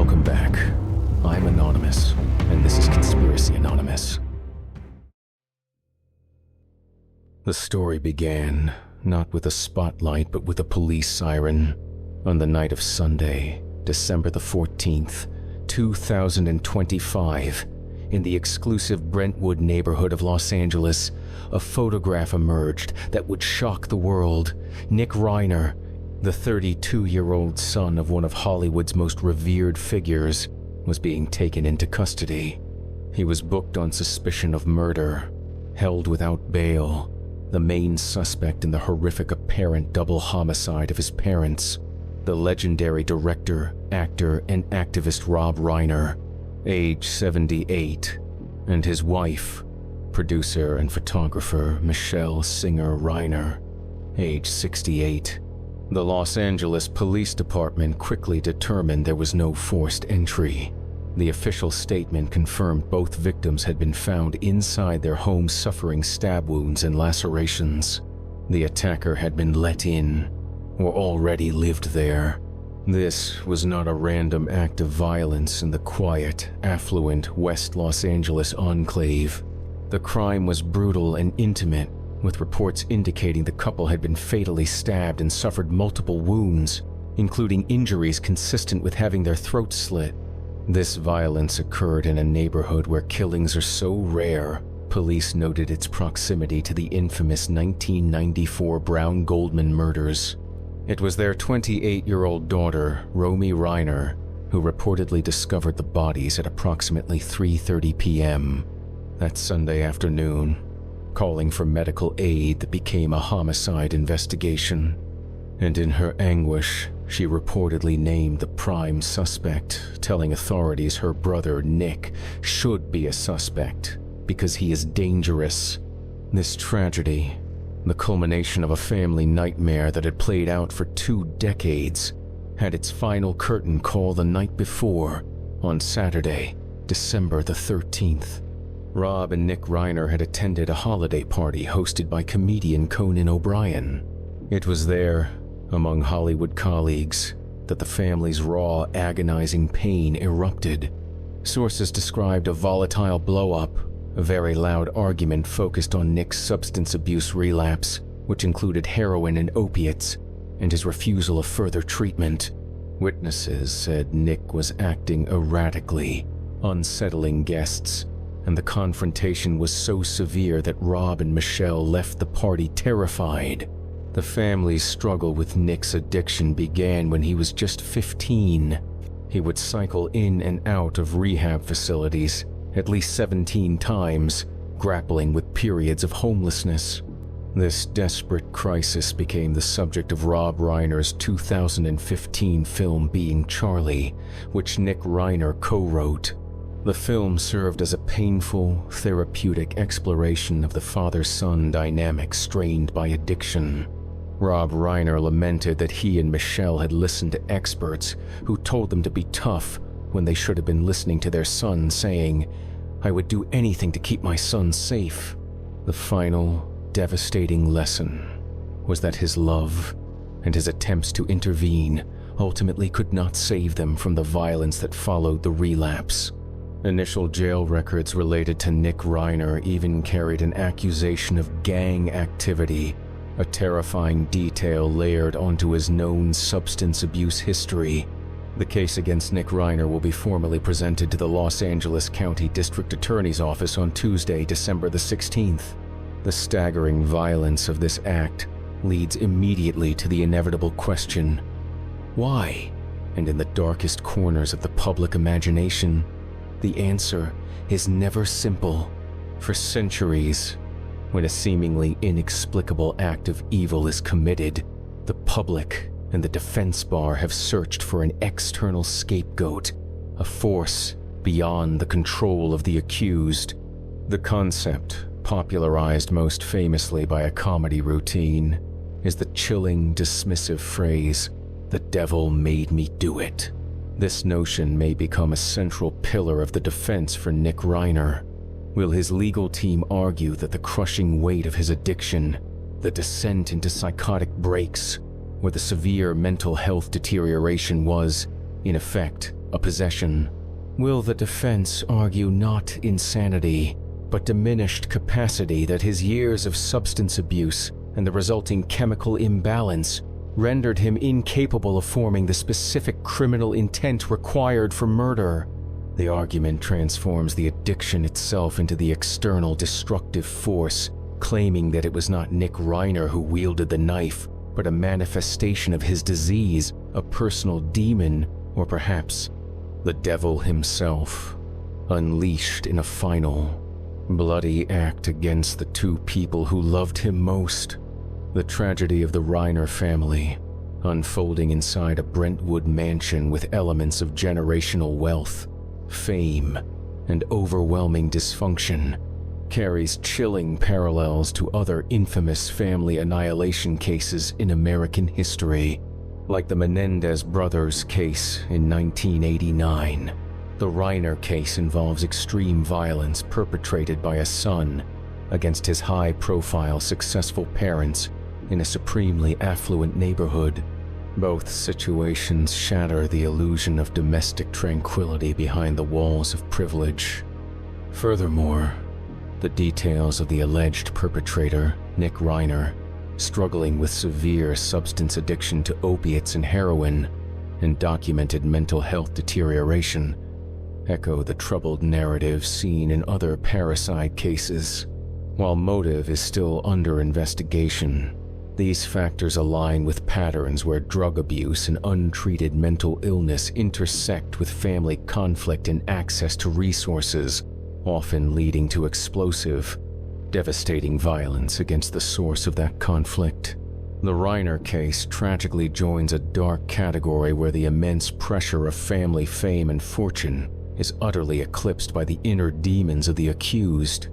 Welcome back. I'm Anonymous, and this is Conspiracy Anonymous. The story began, not with a spotlight, but with a police siren, on the night of Sunday, December the 14th, 2025, in the exclusive Brentwood neighborhood of Los Angeles. A photograph emerged that would shock the world. Nick Reiner, the 32-year-old son of one of Hollywood's most revered figures, was being taken into custody. He was booked on suspicion of murder, held without bail, the main suspect in the horrific apparent double homicide of his parents, the legendary director, actor, and activist Rob Reiner, age 78, and his wife, producer and photographer Michele Singer Reiner, age 68. The Los Angeles Police Department quickly determined there was no forced entry. The official statement confirmed both victims had been found inside their home suffering stab wounds and lacerations. The attacker had been let in, or already lived there. This was not a random act of violence in the quiet, affluent West Los Angeles enclave. The crime was brutal and intimate, with reports indicating the couple had been fatally stabbed and suffered multiple wounds, including injuries consistent with having their throats slit. This violence occurred in a neighborhood where killings are so rare, police noted its proximity to the infamous 1994 Brown Goldman murders. It was their 28-year-old daughter, Romy Reiner, who reportedly discovered the bodies at approximately 3:30 p.m. that Sunday afternoon, calling for medical aid that became a homicide investigation. And in her anguish, she reportedly named the prime suspect, telling authorities her brother, Nick, should be a suspect because he is dangerous. This tragedy, the culmination of a family nightmare that had played out for 2 decades, had its final curtain call the night before, on Saturday, December the 13th. Rob and Nick Reiner had attended a holiday party hosted by comedian Conan O'Brien. It was there, among Hollywood colleagues, that the family's raw, agonizing pain erupted. Sources described a volatile blow-up, a very loud argument focused on Nick's substance abuse relapse, which included heroin and opiates, and his refusal of further treatment. Witnesses said Nick was acting erratically, unsettling guests, and the confrontation was so severe that Rob and Michele left the party terrified. The family's struggle with Nick's addiction began when he was just 15. He would cycle in and out of rehab facilities at least 17 times, grappling with periods of homelessness. This desperate crisis became the subject of Rob Reiner's 2015 film Being Charlie, which Nick Reiner co-wrote. The film served as a painful, therapeutic exploration of the father-son dynamic strained by addiction. Rob Reiner lamented that he and Michele had listened to experts who told them to be tough when they should have been listening to their son saying, "I would do anything to keep my son safe." The final, devastating lesson was that his love and his attempts to intervene ultimately could not save them from the violence that followed the relapse. Initial jail records related to Nick Reiner even carried an accusation of gang activity, a terrifying detail layered onto his known substance abuse history. The case against Nick Reiner will be formally presented to the Los Angeles County District Attorney's Office on Tuesday, December the 16th. The staggering violence of this act leads immediately to the inevitable question, why? And in the darkest corners of the public imagination, the answer is never simple. For centuries, when a seemingly inexplicable act of evil is committed, the public and the defense bar have searched for an external scapegoat, a force beyond the control of the accused. The concept, popularized most famously by a comedy routine, is the chilling, dismissive phrase, "The devil made me do it." This notion may become a central pillar of the defense for Nick Reiner. Will his legal team argue that the crushing weight of his addiction, the descent into psychotic breaks, or the severe mental health deterioration was, in effect, a possession. Will the defense argue not insanity, but diminished capacity that his years of substance abuse and the resulting chemical imbalance rendered him incapable of forming the specific criminal intent required for murder? The argument transforms the addiction itself into the external destructive force, claiming that it was not Nick Reiner who wielded the knife, but a manifestation of his disease, a personal demon, or perhaps the devil himself, unleashed in a final, bloody act against the two people who loved him most. The tragedy of the Reiner family, unfolding inside a Brentwood mansion with elements of generational wealth, fame, and overwhelming dysfunction, carries chilling parallels to other infamous family annihilation cases in American history. Like the Menéndez brothers' case in 1989, the Reiner case involves extreme violence perpetrated by a son against his high-profile successful parents in a supremely affluent neighborhood. Both situations shatter the illusion of domestic tranquility behind the walls of privilege. Furthermore, the details of the alleged perpetrator, Nick Reiner, struggling with severe substance addiction to opiates and heroin, and documented mental health deterioration, echo the troubled narrative seen in other parricide cases. While motive is still under investigation, these factors align with patterns where drug abuse and untreated mental illness intersect with family conflict and access to resources, often leading to explosive, devastating violence against the source of that conflict. The Reiner case tragically joins a dark category where the immense pressure of family fame and fortune is utterly eclipsed by the inner demons of the accused.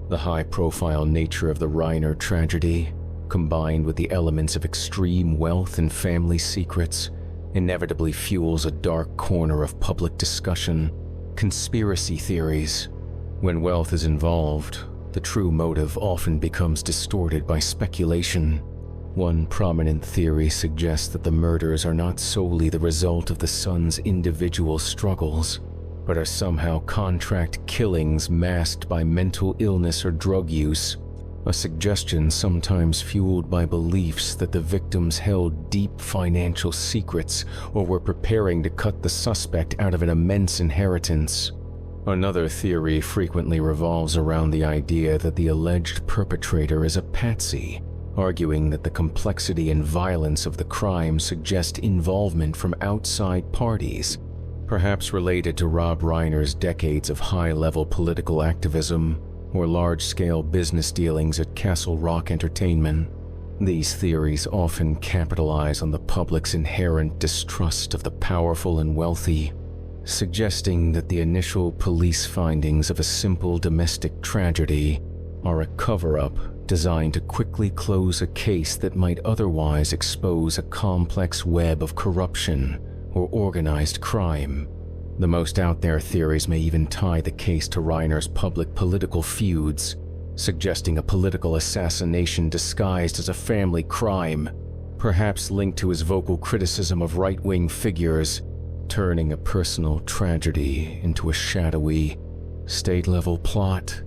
The high-profile nature of the Reiner tragedy, combined with the elements of extreme wealth and family secrets, inevitably fuels a dark corner of public discussion: conspiracy theories. When wealth is involved, the true motive often becomes distorted by speculation. One prominent theory suggests that the murders are not solely the result of the son's individual struggles, but are somehow contract killings masked by mental illness or drug use, a suggestion sometimes fueled by beliefs that the victims held deep financial secrets or were preparing to cut the suspect out of an immense inheritance. Another theory frequently revolves around the idea that the alleged perpetrator is a patsy, arguing that the complexity and violence of the crime suggest involvement from outside parties, perhaps related to Rob Reiner's decades of high-level political activism or large-scale business dealings at Castle Rock Entertainment. These theories often capitalize on the public's inherent distrust of the powerful and wealthy, suggesting that the initial police findings of a simple domestic tragedy are a cover-up designed to quickly close a case that might otherwise expose a complex web of corruption or organized crime. The most out-there theories may even tie the case to Reiner's public political feuds, suggesting a political assassination disguised as a family crime, perhaps linked to his vocal criticism of right-wing figures, turning a personal tragedy into a shadowy, state-level plot.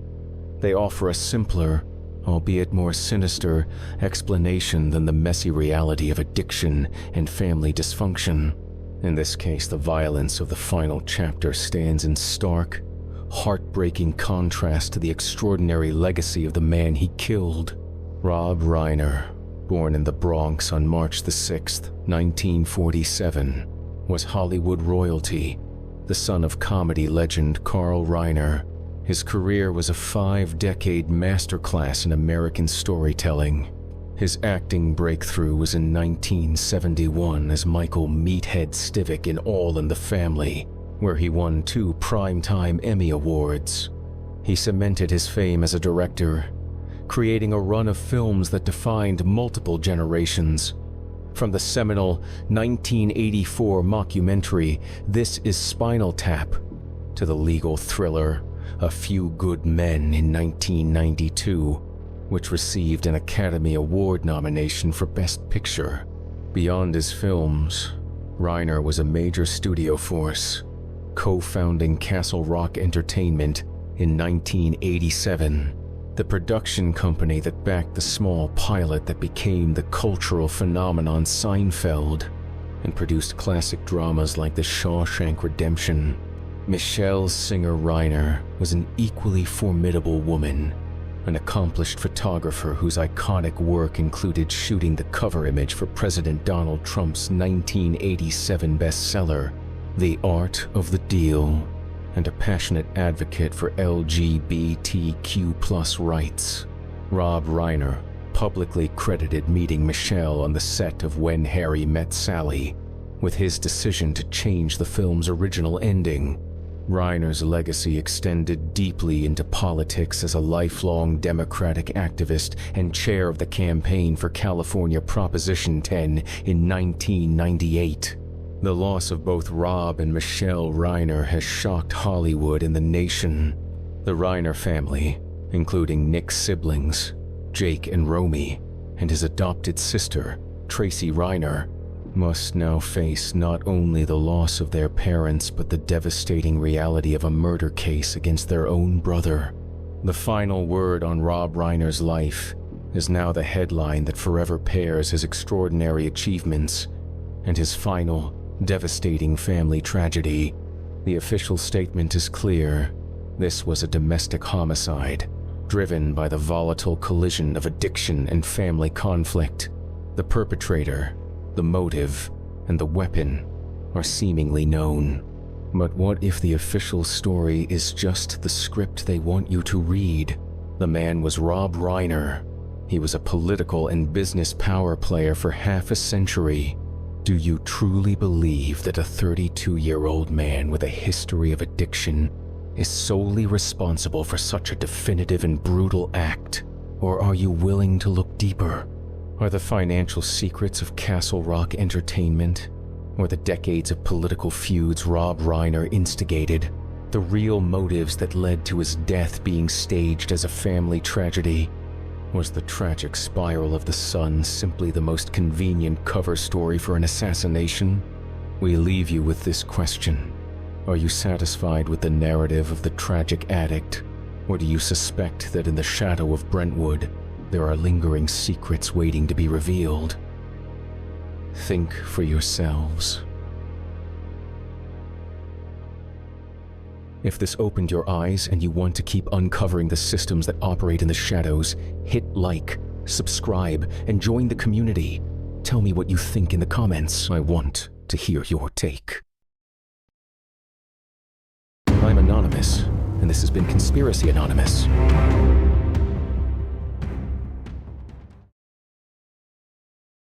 They offer a simpler, albeit more sinister, explanation than the messy reality of addiction and family dysfunction. In this case, the violence of the final chapter stands in stark, heartbreaking contrast to the extraordinary legacy of the man he killed. Rob Reiner, born in the Bronx on March 6, 1947, was Hollywood royalty, the son of comedy legend Carl Reiner. His career was a 5-decade masterclass in American storytelling. His acting breakthrough was in 1971 as Michael "Meathead" Stivic in All in the Family, where he won 2 Primetime Emmy Awards. He cemented his fame as a director, creating a run of films that defined multiple generations. From the seminal 1984 mockumentary This Is Spinal Tap, to the legal thriller A Few Good Men in 1992, which received an Academy Award nomination for Best Picture. Beyond his films, Reiner was a major studio force, co-founding Castle Rock Entertainment in 1987, the production company that backed the small pilot that became the cultural phenomenon Seinfeld and produced classic dramas like The Shawshank Redemption. Michele Singer Reiner was an equally formidable woman, an accomplished photographer whose iconic work included shooting the cover image for President Donald Trump's 1987 bestseller, The Art of the Deal, and a passionate advocate for LGBTQ+ rights. Rob Reiner publicly credited meeting Michele on the set of When Harry Met Sally with his decision to change the film's original ending. Reiner's legacy extended deeply into politics as a lifelong Democratic activist and chair of the campaign for California Proposition 10 in 1998. The loss of both Rob and Michele Reiner has shocked Hollywood and the nation. The Reiner family, including Nick's siblings, Jake and Romy, and his adopted sister, Tracy Reiner, must now face not only the loss of their parents but the devastating reality of a murder case against their own brother. The final word on Rob Reiner's life is now the headline that forever pairs his extraordinary achievements and his final, devastating family tragedy. The official statement is clear. This was a domestic homicide, driven by the volatile collision of addiction and family conflict. The perpetrator, the motive, and the weapon are seemingly known. But what if the official story is just the script they want you to read? The man was Rob Reiner. He was a political and business power player for half a century. Do you truly believe that a 32-year-old man with a history of addiction is solely responsible for such a definitive and brutal act? Or are you willing to look deeper? Are the financial secrets of Castle Rock Entertainment, or the decades of political feuds Rob Reiner instigated, the real motives that led to his death being staged as a family tragedy? Was the tragic spiral of the sun simply the most convenient cover story for an assassination? We leave you with this question. Are you satisfied with the narrative of the tragic addict, or do you suspect that in the shadow of Brentwood, there are lingering secrets waiting to be revealed? Think for yourselves. If this opened your eyes and you want to keep uncovering the systems that operate in the shadows, hit like, subscribe, and join the community. Tell me what you think in the comments. I want to hear your take. I'm Anonymous, and this has been Conspiracy Anonymous.